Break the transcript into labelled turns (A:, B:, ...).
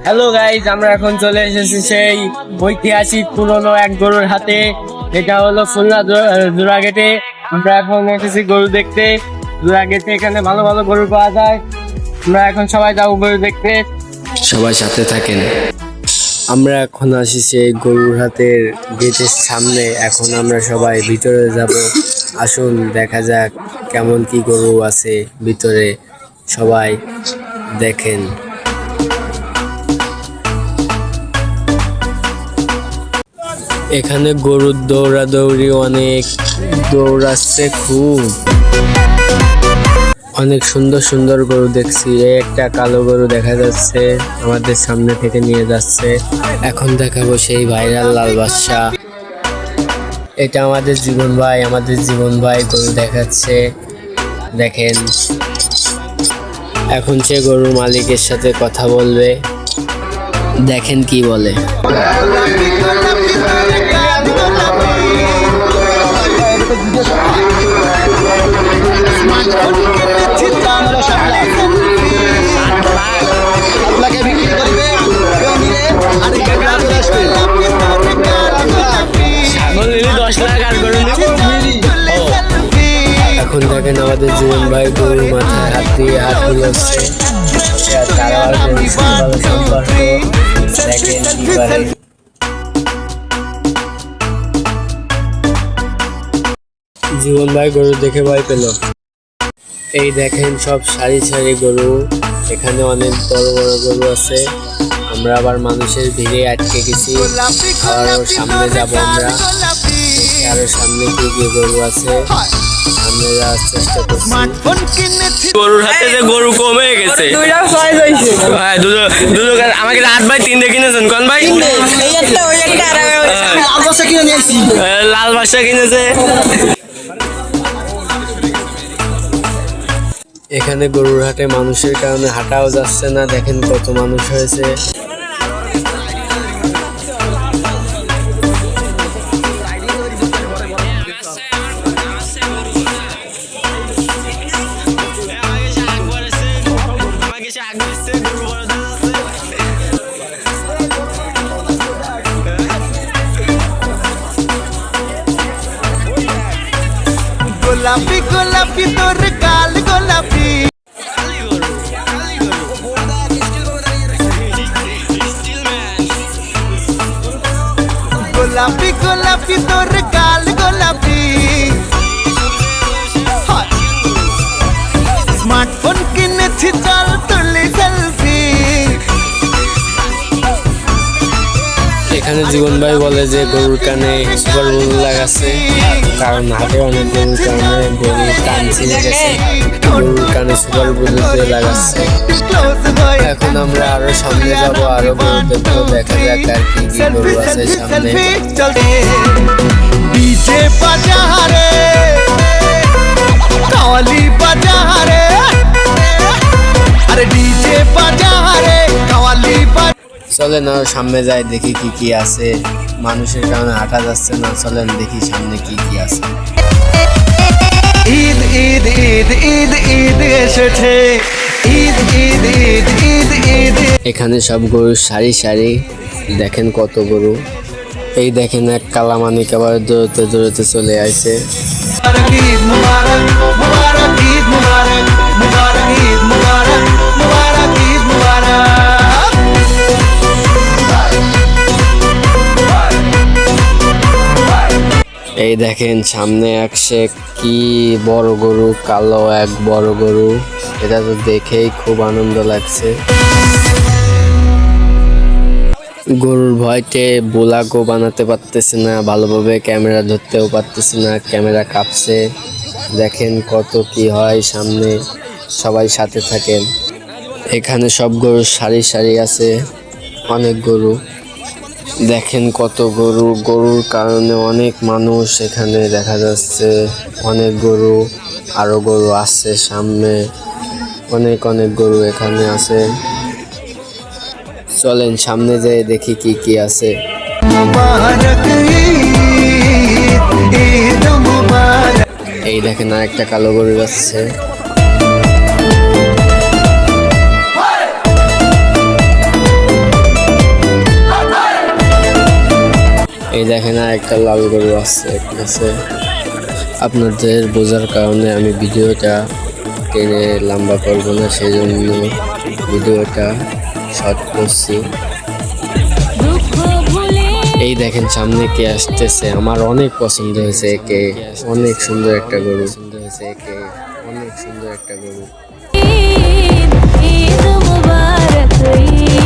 A: Hello guys, আমরা এখন চলে এসেছি সেই ঐতিহাসিক পুরনো এক গরুর হাতে। এটা হলো খুলনা জোড়াগেটে। আমরা এখন এসেছি গরু দেখতে। জোড়াগেটে এখানে ভালো ভালো গরু পাওয়া যায়। আমরা এখন সবাই যাবো গরু দেখতে,
B: সবাই সাথে থাকেন।
C: আমরা এখন আসি সেই গরুর হাটের গেটের সামনে। এখন আমরা সবাই ভিতরে যাব। আসুন দেখা যাক কেমন কি গরু আছে ভিতরে, সবাই দেখেন। এখানে গরুর দৌড়াদৌড়ি অনেক, দৌড়াচ্ছে খুব। অনেক সুন্দর সুন্দর গরু দেখছি। একটা কালো গরু দেখা যাচ্ছে, আমাদের সামনে থেকে নিয়ে যাচ্ছে। এখন দেখাবো সেই ভাইরাল লাল বাদশা। এটা আমাদের জীবন ভাই গরু দেখাচ্ছে, দেখেন। এখন সে গরুর মালিকের সাথে কথা বলবে, দেখেন কি বলে। এখন দেখেন আমাদের জীবন ভাই গরুর মাথায় হাত দিয়ে হাত বুলাচ্ছে। তারা ভালো সম্পর্ক, দেখেন কি করে। জীবন ভাই গরু দেখে ভয় পেল। এই দেখেন সব সারি সারি গরু, এখানে অনেক বড় বড় গরু আছে। আমরা আবার মানুষের ভিড়ে আটকে গেছি, আরো সামনে যাব আমরা। আরো সামনে কি কি গরু আছে সামনে যাওয়ার চেষ্টা করছি।
A: গরুর হাতে যে গরু কমে গেছে। হ্যাঁ, দুটো আমাকে 8x3 কিনেছেন কোন ভাই? লাল বাদশা কিনেছে।
C: এখানে গরুর হাটে মানুষের কারণে হাঁটাও যাচ্ছে না, দেখেন কত মানুষ হয়েছে।
D: গোলাপি গোলাপি তোর গাল গোলাপি, গোলাপি গোলাপি তোর গাল গোলাপি। স্মার্টফোন কিনেছি, চল তুলি সেলফি।
C: এখানে জীবন ভাই বলে যে গরুর কানে সুপার বুল লাগাচ্ছে, কারণ হাটে অনেক গরুর কারণে গরুর কান ছিঁড়ে গেছে, গরুর কানে সুপার বুল দিয়ে লাগাচ্ছে। এখন আমরা আরো সামনে যাব, আরো গরু দেখবো, দেখা যাক আর কি কি গরু আছে সামনে।
D: ডিজে বাজারে কাওয়ালি বাজারে, আরে ডিজে বাজারে কাওয়ালি।
C: চলেন আরো সামনে যাই, দেখি কি কি আছে। মানুষের কারণে হাঁটা যাচ্ছে না, চলেন দেখি সামনে কি কি আছে।
D: ঈদ ঈদ ঈদ ঈদ ঈদ এসেছে, ঈদ ঈদ ঈদ ঈদ ঈদ।
C: এখানে সব গরু সারি সারি, দেখেন কত গরু। এই দেখেন এক কালামানিক আবার দৌড়তে দৌড়তে চলে আসছে।
D: ঈদ মুবারক মুবারক ঈদ মুবারক মুবারক ঈদ মুবারক মুবারক ঈদ মুবারক।
C: এই দেখেন সামনে একসে কি বড় গরু, কালো এক বড় গরু। এটা তো দেখেই খুব আনন্দ লাগছে। গরুর ভয়তে বোলাগো বানাতে পারতেছে না, ভালোভাবে ক্যামেরা ধরতেও পারতেছে না, ক্যামেরা কাঁপছে। দেখেন কত কি হয় সামনে, সবাই সাথে থাকেন। এখানে সব গরু সারি সারি আছে, অনেক গরু, দেখেন কত গরু। গরুর কারণে অনেক মানুষ এখানে দেখা যাচ্ছে, অনেক গরু, আরো গরু আসছে সামনে, অনেক অনেক গরু এখানে আছে। চলেন সামনে যেয়ে দেখি কি কি আছে। এই দেখেন আর একটা কালো গরু যাচ্ছে। এই দেখেন আর একটা লাল গরু আছে। আপনাদের বোঝার কারণে আমি ভিডিওটা টেনে লম্বা করব না, সেই জন্য ভিডিওটা শর্ট করছি। এই দেখেন সামনে কে আসতেছে, আমার অনেক পছন্দ হয়েছে একে, অনেক সুন্দর একটা গরু।
E: ঈদ মুবারক ঈদ